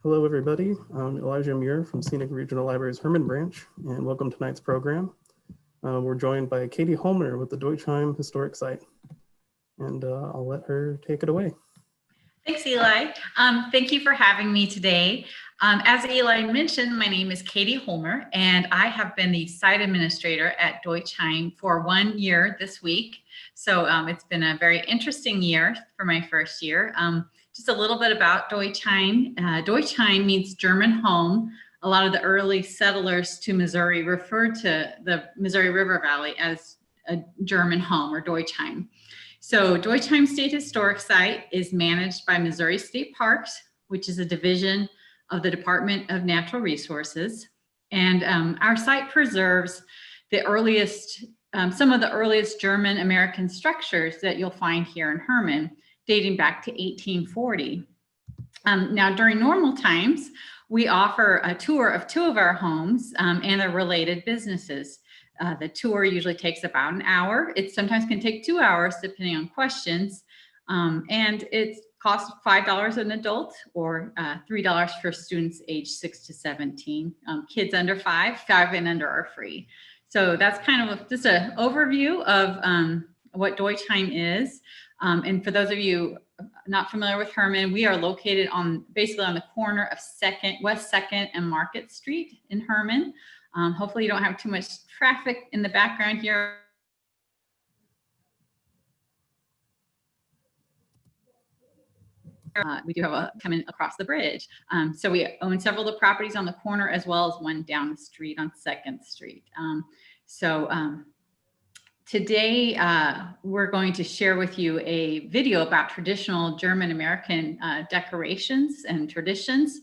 Hello, everybody. I'm Elijah Muir from Scenic Regional Library's Herman Branch, and welcome to tonight's program. We're joined by Katy Holmer with the Deutschheim Historic Site, and I'll let her take it away. Thanks, Eli. Thank you for having me today. As Eli mentioned, my name is Katy Holmer, and I have been the site administrator at Deutschheim for 1 year this week. So it's been a very interesting year for my first year. Just a little bit about Deutschheim. Deutschheim means German home. A lot of the early settlers to Missouri referred to the Missouri River Valley as a German home or Deutschheim. So Deutschheim State Historic Site is managed by Missouri State Parks, which is a division of the Department of Natural Resources. And our site preserves the earliest, some of the earliest German American structures that you'll find here in Herman, dating back to 1840. Now, during normal times, we offer a tour of 2 of our homes and their related businesses. The tour usually takes about an hour. It sometimes can take 2 hours depending on questions. And it costs $5 an adult or $3 for students aged 6 to 17. Kids under 5 and under are free. So that's kind of just an overview of what Deutschheim is. And for those of you not familiar with Herman, we are located basically on the corner of West 2nd and Market Street in Herman. Hopefully you don't have too much traffic in the background here. We do have coming across the bridge. So we own several of the properties on the corner as well as one down the street on 2nd Street. Today we're going to share with you a video about traditional German American decorations and traditions.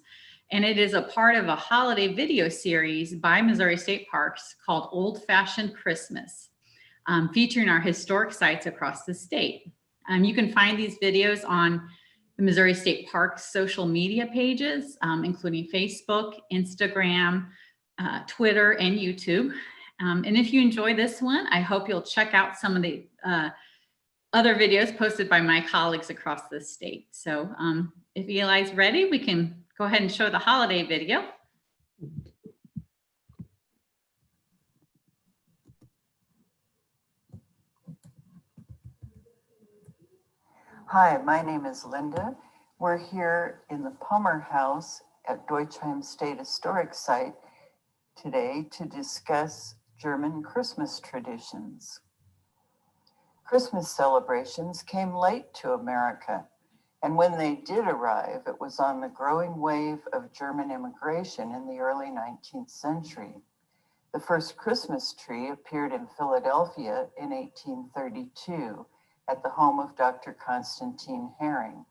And it is a part of a holiday video series by Missouri State Parks called Old Fashioned Christmas, featuring our historic sites across the state. You can find these videos on the Missouri State Parks social media pages, including Facebook, Instagram, Twitter, and YouTube. And if you enjoy this one, I hope you'll check out some of the other videos posted by my colleagues across the state. So if Eli's ready, we can go ahead and show the holiday video. Hi, my name is Linda. We're here in the Palmer House at Deutschheim State Historic Site today to discuss German Christmas traditions. Christmas celebrations came late to America, and when they did arrive, it was on the growing wave of German immigration in the early 19th century. The first Christmas tree appeared in Philadelphia in 1832 at the home of Dr. Constantine Herring.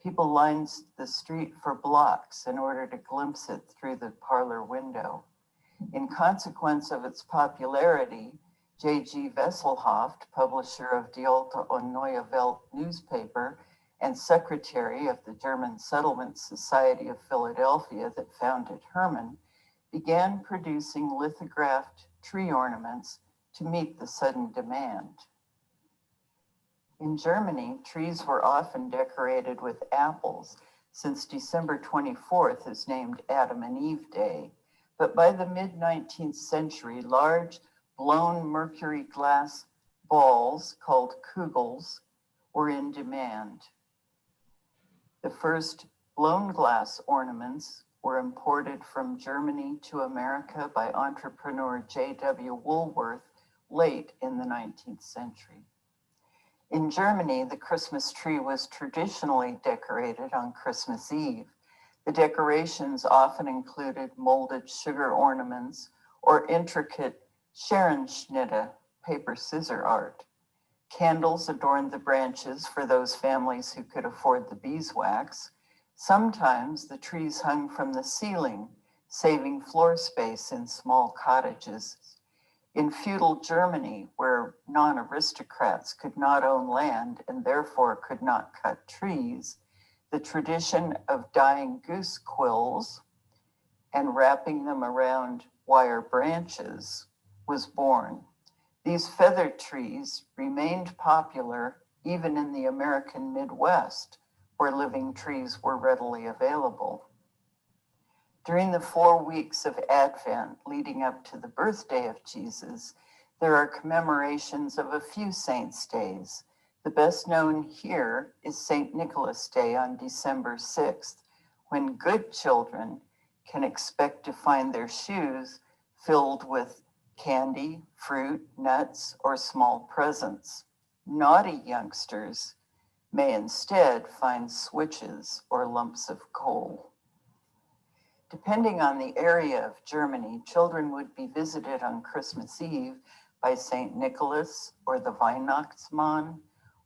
People lined the street for blocks in order to glimpse it through the parlor window. In consequence of its popularity, J.G. Wesselhoft, publisher of Die Alte und Neue Welt newspaper and secretary of the German Settlement Society of Philadelphia that founded Herman, began producing lithographed tree ornaments to meet the sudden demand. In Germany, trees were often decorated with apples, since December 24th is named Adam and Eve Day. But by the mid-19th century, large blown mercury glass balls called Kugels were in demand. The first blown glass ornaments were imported from Germany to America by entrepreneur J.W. Woolworth late in the 19th century. In Germany, the Christmas tree was traditionally decorated on Christmas Eve. The decorations often included molded sugar ornaments or intricate Scherenschnitte, paper scissor art. Candles adorned the branches for those families who could afford the beeswax. Sometimes the trees hung from the ceiling, saving floor space in small cottages. In feudal Germany, where non-aristocrats could not own land and therefore could not cut trees, the tradition of dyeing goose quills and wrapping them around wire branches was born. These feather trees remained popular even in the American Midwest, where living trees were readily available. During the 4 weeks of Advent leading up to the birthday of Jesus, there are commemorations of a few saints' days. The best known here is St. Nicholas Day on December 6th, when good children can expect to find their shoes filled with candy, fruit, nuts, or small presents. Naughty youngsters may instead find switches or lumps of coal. Depending on the area of Germany, children would be visited on Christmas Eve by St. Nicholas or the Weihnachtsmann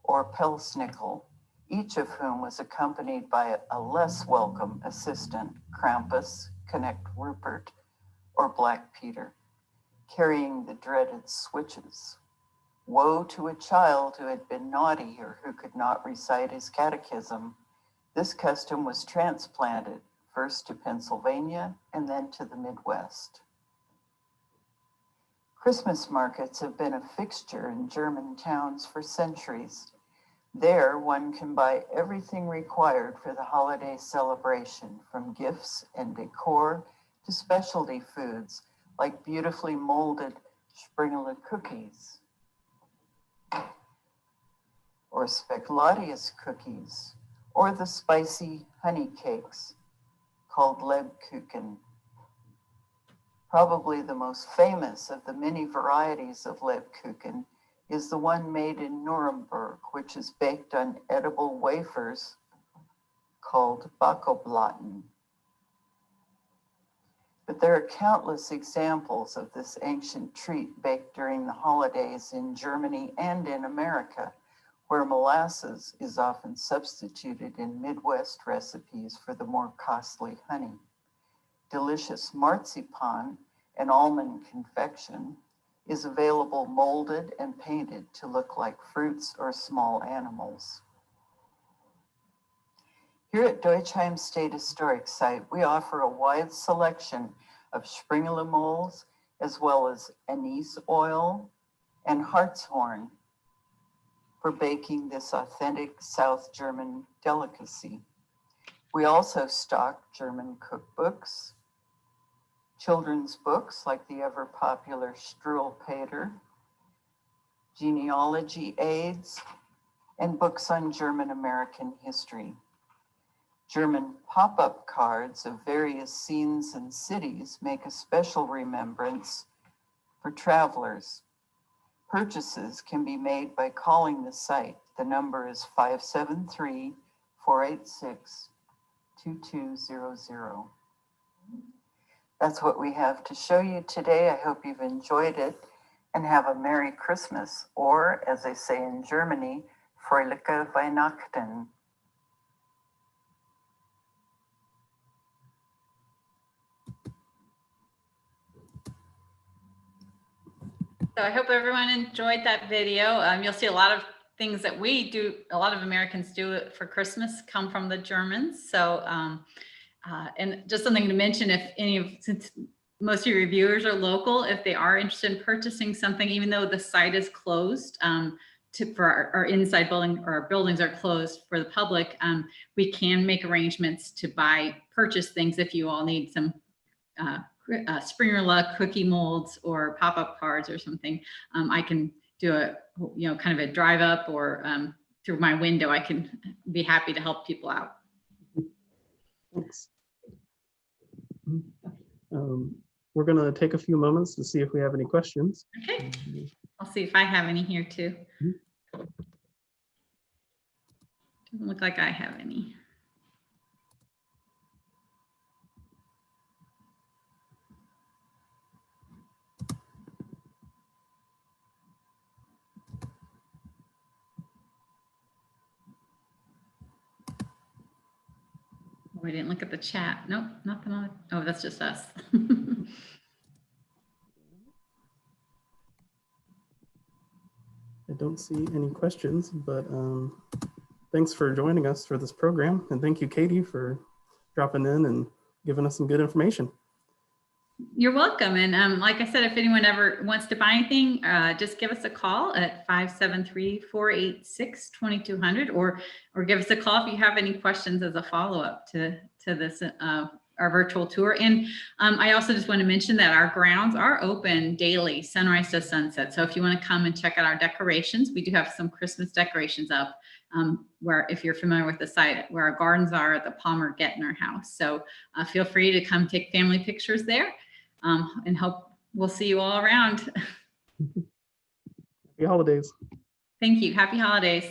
or Pelsnickel, each of whom was accompanied by a less welcome assistant, Krampus, Knecht Rupert, or Black Peter, carrying the dreaded switches. Woe to a child who had been naughty or who could not recite his catechism. This custom was transplanted first to Pennsylvania and then to the Midwest. Christmas markets have been a fixture in German towns for centuries. There, one can buy everything required for the holiday celebration, from gifts and decor to specialty foods like beautifully molded Springele cookies or Spekulatius cookies, or the spicy honey cakes called Lebkuchen. Probably the most famous of the many varieties of Lebkuchen is the one made in Nuremberg, which is baked on edible wafers called Backoblatten. But there are countless examples of this ancient treat baked during the holidays in Germany and in America, where molasses is often substituted in Midwest recipes for the more costly honey. Delicious marzipan, an almond confection, is available molded and painted to look like fruits or small animals. Here at Deutschheim State Historic Site, we offer a wide selection of Springele molds, as well as anise oil and hartshorn for baking this authentic South German delicacy. We also stock German cookbooks, children's books like the ever popular Struwwelpeter, genealogy aids, and books on German American history. German pop-up cards of various scenes and cities make a special remembrance for travelers. Purchases can be made by calling the site. The number is 573-486-2200. That's what we have to show you today. I hope you've enjoyed it and have a Merry Christmas, or as they say in Germany, Fröhliche Weihnachten. So I hope everyone enjoyed that video. You'll see a lot of things that we do, a lot of Americans do for Christmas come from the Germans. So, and just something to mention, if any of, since most of your reviewers are local, if they are interested in purchasing something, even though the site is closed, for our inside building, or our buildings are closed for the public, we can make arrangements to purchase things if you all need some Springerla cookie molds or pop-up cards or something. I can do a, kind of a drive up, or through my window, I can be happy to help people out. Thanks. We're going to take a few moments to see if we have any questions. Okay, I'll see if I have any here too. Doesn't look like I have any. We didn't look at the chat. Nope, nothing on. Oh, that's just us. I don't see any questions, but thanks for joining us for this program. And thank you, Katy, for dropping in and giving us some good information. You're welcome. And like I said, if anyone ever wants to buy anything, just give us a call at 573-486-2200, or give us a call if you have any questions as a follow-up to this our virtual tour. And I also just want to mention that our grounds are open daily, sunrise to sunset. So if you want to come and check out our decorations, we do have some Christmas decorations up where, if you're familiar with the site, where our gardens are at the Palmer Gettner House. So feel free to come take family pictures there, and hope we'll see you all around. Happy holidays. Thank you. Happy holidays.